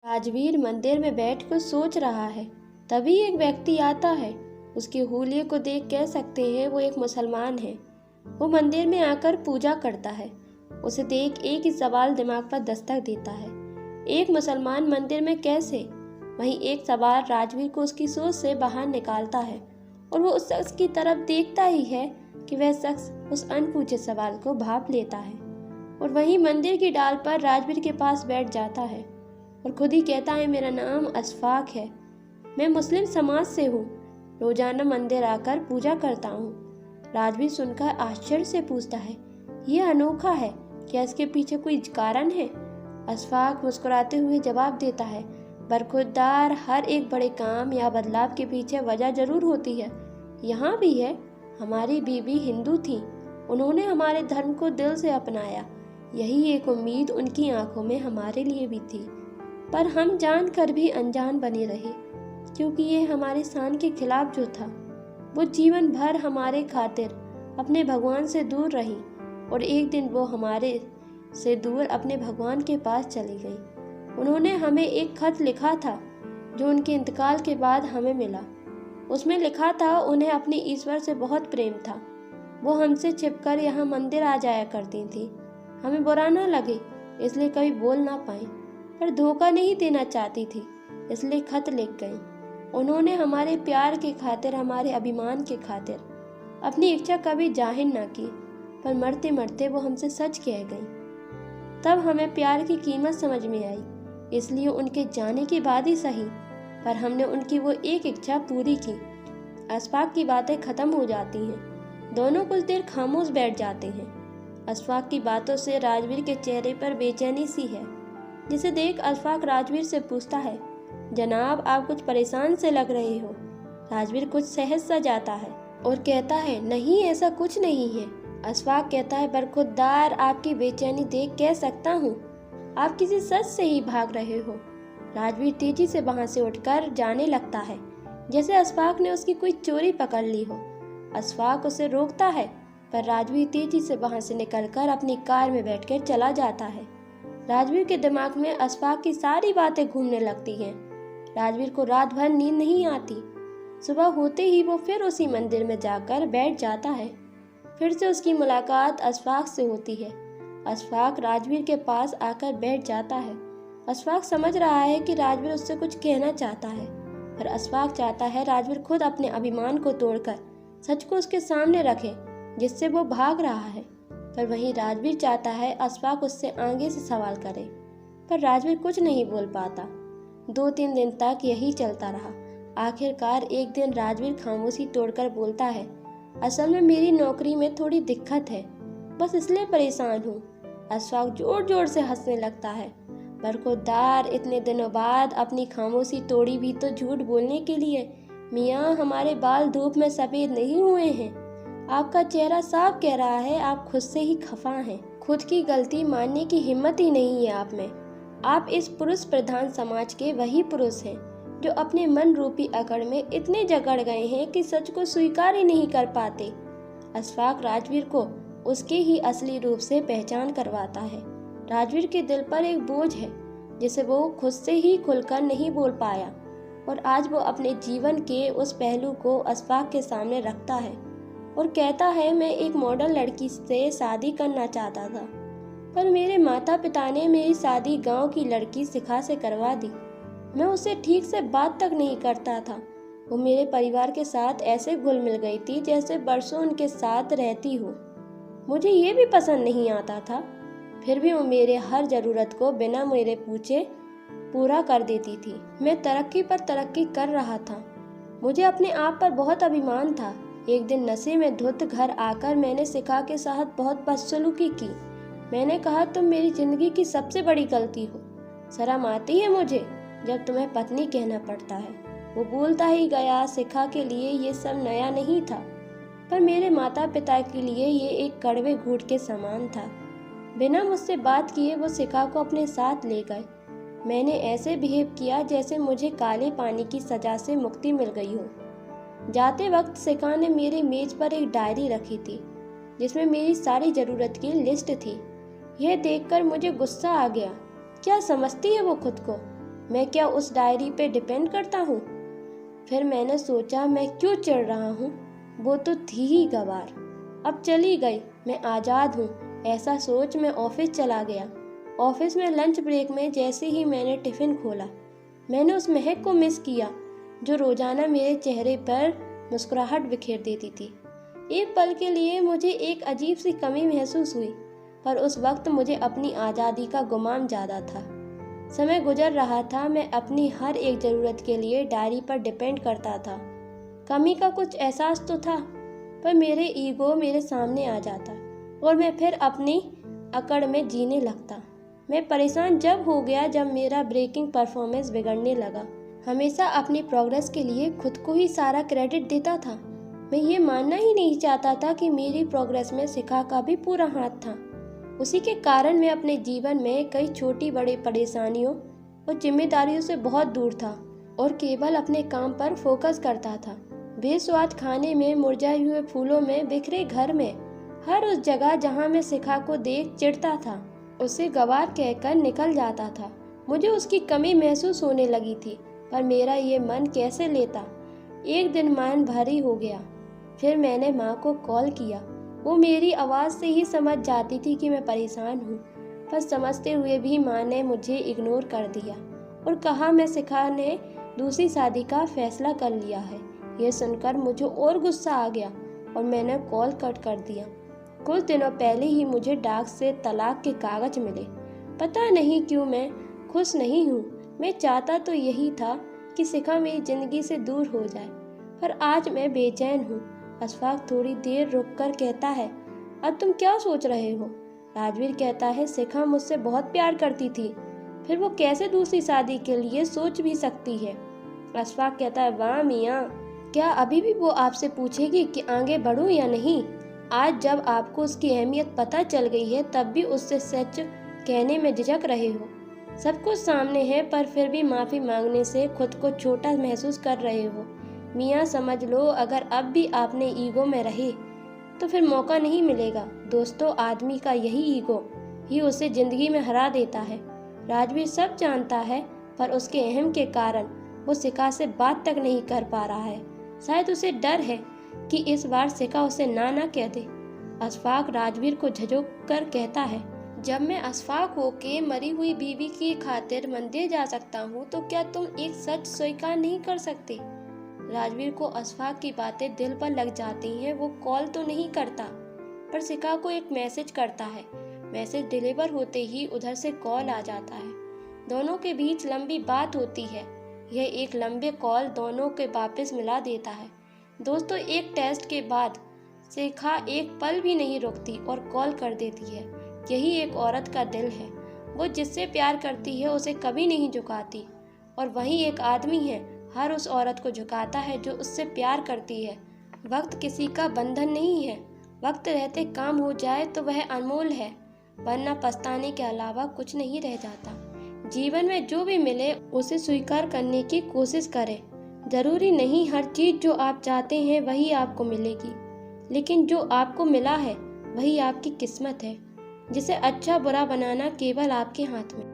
राजवीर मंदिर में बैठकर सोच रहा है। तभी एक व्यक्ति आता है। उसके हुलिये को देख कह सकते हैं वो एक मुसलमान है। वो मंदिर में आकर पूजा करता है। उसे देख एक ही सवाल दिमाग पर दस्तक देता है, एक मुसलमान मंदिर में कैसे? वहीं एक सवाल राजवीर को उसकी सोच से बाहर निकालता है और वो उस शख्स की तरफ देखता ही है कि वह शख्स उस अनपूछे सवाल को भाप लेता है और वहीं मंदिर की डाल पर राजवीर के पास बैठ जाता है और खुद ही कहता है, मेरा नाम अशफाक है, मैं मुस्लिम समाज से हूँ, रोजाना मंदिर आकर पूजा करता हूँ। राजवीर सुनकर आश्चर्य से पूछता है, यह अनोखा है, क्या इसके पीछे कोई कारण है? अशफाक मुस्कुराते हुए जवाब देता है, बरखुरदार, हर एक बड़े काम या बदलाव के पीछे वजह जरूर होती है। यहाँ भी है। हमारी बीबी हिंदू थी, उन्होंने हमारे धर्म को दिल से अपनाया। यही एक उम्मीद उनकी आंखों में हमारे लिए भी थी, पर हम जानकर भी अनजान बने रहे, क्योंकि ये हमारे शान के खिलाफ जो था। वो जीवन भर हमारे खातिर अपने भगवान से दूर रही और एक दिन वो हमारे से दूर अपने भगवान के पास चली गई। उन्होंने हमें एक खत लिखा था जो उनके इंतकाल के बाद हमें मिला। उसमें लिखा था उन्हें अपने ईश्वर से बहुत प्रेम था। वो हमसे छिपकर यहाँ मंदिर आ जाया करती थी। हमें बुरा ना लगे इसलिए कभी बोल ना पाए, पर धोखा नहीं देना चाहती थी इसलिए खत लिख गई। उन्होंने हमारे प्यार के खातिर, हमारे अभिमान के खातिर अपनी इच्छा कभी जाहिर ना की, पर मरते मरते वो हमसे सच कह गई। तब हमें प्यार की कीमत समझ में आई, इसलिए उनके जाने के बाद ही सही, पर हमने उनकी वो एक इच्छा पूरी की। अशफाक की बातें खत्म हो जाती हैं। दोनों कुछ देर खामोश बैठ जाते हैं। अशफाक की बातों से राजवीर के चेहरे पर बेचैनी सी है, जिसे देख अशफाक राजवीर से पूछता है, जनाब, आप कुछ परेशान से लग रहे हो। राजवीर कुछ सहज सा जाता है और कहता है, नहीं, ऐसा कुछ नहीं है। अशफाक कहता है, बरखुरदार, आपकी बेचैनी देख कह सकता हूँ आप किसी सच से ही भाग रहे हो। राजवीर तेजी से वहां से उठकर जाने लगता है, जैसे अशफाक ने उसकी कोई चोरी पकड़ ली हो। अशफाक उसे रोकता है, पर राजवीर तेजी से वहां से निकलकर अपनी कार में बैठकर चला जाता है। राजवीर के दिमाग में अशफाक की सारी बातें घूमने लगती हैं। राजवीर को रात भर नींद नहीं आती। सुबह होते ही वो फिर उसी मंदिर में जाकर बैठ जाता है। फिर से उसकी मुलाकात अशफाक से होती है। अशफाक राजवीर के पास आकर बैठ जाता है। अशफाक समझ रहा है कि राजवीर उससे कुछ कहना चाहता है, पर अशफाक चाहता है राजवीर खुद अपने अभिमान को तोड़कर सच को उसके सामने रखे, जिससे वो भाग रहा है। पर वहीं राजवीर चाहता है अशफाक उससे आगे से सवाल करे, पर राजवीर कुछ नहीं बोल पाता। 2-3 दिन तक यही चलता रहा। आखिरकार एक दिन राजवीर खामोशी तोड़कर बोलता है, असल में मेरी नौकरी में थोड़ी दिक्कत है, बस इसलिए परेशान हूँ। अशफाक जोर जोर से हंसने लगता है। बरखुरदार, इतने दिनों बाद अपनी खामोशी तोड़ी भी तो झूठ बोलने के लिए। मियाँ, हमारे बाल धूप में सफेद नहीं हुए हैं। आपका चेहरा साफ कह रहा है आप खुद से ही खफा हैं। खुद की गलती मानने की हिम्मत ही नहीं है आप में। आप इस पुरुष प्रधान समाज के वही पुरुष हैं जो अपने मन रूपी अकड़ में इतने जकड़ गए हैं कि सच को स्वीकार ही नहीं कर पाते। अशफाक राजवीर को उसके ही असली रूप से पहचान करवाता है। राजवीर के दिल पर एक बोझ है जिसे वो खुद से ही खुलकर नहीं बोल पाया, और आज वो अपने जीवन के उस पहलू को अशफाक के सामने रखता है और कहता है, मैं एक मॉडल लड़की से शादी करना चाहता था, पर मेरे माता पिता ने मेरी शादी गांव की लड़की शिखा से करवा दी। मैं उससे ठीक से बात तक नहीं करता था। वो मेरे परिवार के साथ ऐसे घुल मिल गई थी जैसे बरसों उनके साथ रहती हो। मुझे ये भी पसंद नहीं आता था, फिर भी वो मेरे हर ज़रूरत को बिना मेरे पूछे पूरा कर देती थी। मैं तरक्की पर तरक्की कर रहा था। मुझे अपने आप पर बहुत अभिमान था। एक दिन नशे में धुत घर आकर मैंने शिखा के साथ बहुत बदसलूकी की। मैंने कहा, तुम मेरी जिंदगी की सबसे बड़ी गलती हो। शर्म आती है मुझे जब तुम्हें पत्नी कहना पड़ता है। वो बोलता ही गया, शिखा के लिए ये सब नया नहीं था, पर मेरे माता पिता के लिए ये एक कड़वे घूंट के समान था। बिना मुझसे बात किए वो शिखा को अपने साथ ले गए। मैंने ऐसे बिहेव किया जैसे मुझे काले पानी की सजा से मुक्ति मिल गई हो। जाते वक्त शिखा ने मेरे मेज पर एक डायरी रखी थी जिसमें मेरी सारी ज़रूरत की लिस्ट थी। यह देखकर मुझे गुस्सा आ गया। क्या समझती है वो खुद को? मैं क्या उस डायरी पे डिपेंड करता हूँ? फिर मैंने सोचा, मैं क्यों चिढ़ रहा हूँ, वो तो थी ही गवार। अब चली गई, मैं आज़ाद हूँ। ऐसा सोच मैं ऑफिस चला गया। ऑफिस में लंच ब्रेक में जैसे ही मैंने टिफ़िन खोला, मैंने उस महक को मिस किया जो रोज़ाना मेरे चेहरे पर मुस्कुराहट बिखेर देती थी। एक पल के लिए मुझे एक अजीब सी कमी महसूस हुई, पर उस वक्त मुझे अपनी आज़ादी का गुमान ज़्यादा था। समय गुजर रहा था, मैं अपनी हर एक ज़रूरत के लिए डायरी पर डिपेंड करता था। कमी का कुछ एहसास तो था, पर मेरे ईगो मेरे सामने आ जाता और मैं फिर अपनी अकड़ में जीने लगता। मैं परेशान जब हो गया जब मेरा ब्रेकिंग परफॉर्मेंस बिगड़ने लगा। हमेशा अपनी प्रोग्रेस के लिए खुद को ही सारा क्रेडिट देता था। मैं ये मानना ही नहीं चाहता था कि मेरी प्रोग्रेस में शिखा का भी पूरा हाथ था। उसी के कारण मैं अपने जीवन में कई छोटी बड़ी परेशानियों और जिम्मेदारियों से बहुत दूर था और केवल अपने काम पर फोकस करता था। बेस्वाद खाने में, मुरझाए हुए फूलों में, बिखरे घर में, हर उस जगह जहाँ मैं शिखा को देख चिढ़ता था, उसे गवार कहकर निकल जाता था। मुझे उसकी कमी महसूस होने लगी थी, पर मेरा ये मन कैसे लेता। एक दिन मन भारी हो गया। फिर मैंने माँ को कॉल किया। वो मेरी आवाज़ से ही समझ जाती थी कि मैं परेशान हूँ, पर समझते हुए भी माँ ने मुझे इग्नोर कर दिया और कहा मैं शिखा ने दूसरी शादी का फैसला कर लिया है। यह सुनकर मुझे और गुस्सा आ गया और मैंने कॉल कट कर दिया। कुछ दिनों पहले ही मुझे डाक से तलाक के कागज मिले। पता नहीं क्यों मैं खुश नहीं हूँ। मैं चाहता तो यही था कि शिखा मेरी ज़िंदगी से दूर हो जाए, पर आज मैं बेचैन हूँ। अशफाक थोड़ी देर रुककर कहता है, अब तुम क्या सोच रहे हो? राजवीर कहता है, शिखा मुझसे बहुत प्यार करती थी, फिर वो कैसे दूसरी शादी के लिए सोच भी सकती है? अशफाक कहता है, वाह मियाँ, क्या अभी भी वो आपसे पूछेगी कि आगे बढ़ूं या नहीं? आज जब आपको उसकी अहमियत पता चल गई है, तब भी उससे सच कहने में झिझक रहे हो। सब कुछ सामने है, पर फिर भी माफ़ी मांगने से खुद को छोटा महसूस कर रहे हो। मियाँ समझ लो, अगर अब भी आपने ईगो में रहे तो फिर मौका नहीं मिलेगा। दोस्तों, आदमी का यही ईगो ही उसे ज़िंदगी में हरा देता है। राजवीर सब जानता है, पर उसके अहम के कारण वो शिखा से बात तक नहीं कर पा रहा है। शायद उसे डर है कि इस बार शिखा उसे ना कह दे। अशफाक राजवीर को झिझक कर कहता है, जब मैं अशफाक होके मरी हुई बीवी की खातिर मंदिर जा सकता हूँ, तो क्या तुम एक सच स्वीकार नहीं कर सकते? राजवीर को अशफाक की बातें दिल पर लग जाती हैं। वो कॉल तो नहीं करता, पर शिखा को एक मैसेज करता है। मैसेज डिलीवर होते ही उधर से कॉल आ जाता है। दोनों के बीच लंबी बात होती है। यह एक लंबे कॉल दोनों के वापस मिला देता है। दोस्तों, एक टेस्ट के बाद शिखा एक पल भी नहीं रुकती और कॉल कर देती है। यही एक औरत का दिल है। वो जिससे प्यार करती है उसे कभी नहीं झुकाती, और वही एक आदमी है, हर उस औरत को झुकाता है जो उससे प्यार करती है। वक्त किसी का बंधन नहीं है। वक्त रहते काम हो जाए तो वह अनमोल है, वरना पछताने के अलावा कुछ नहीं रह जाता। जीवन में जो भी मिले उसे स्वीकार करने की कोशिश करें। जरूरी नहीं हर चीज़ जो आप चाहते हैं वही आपको मिलेगी, लेकिन जो आपको मिला है वही आपकी किस्मत है, जिसे अच्छा बुरा बनाना केवल आपके हाथ में।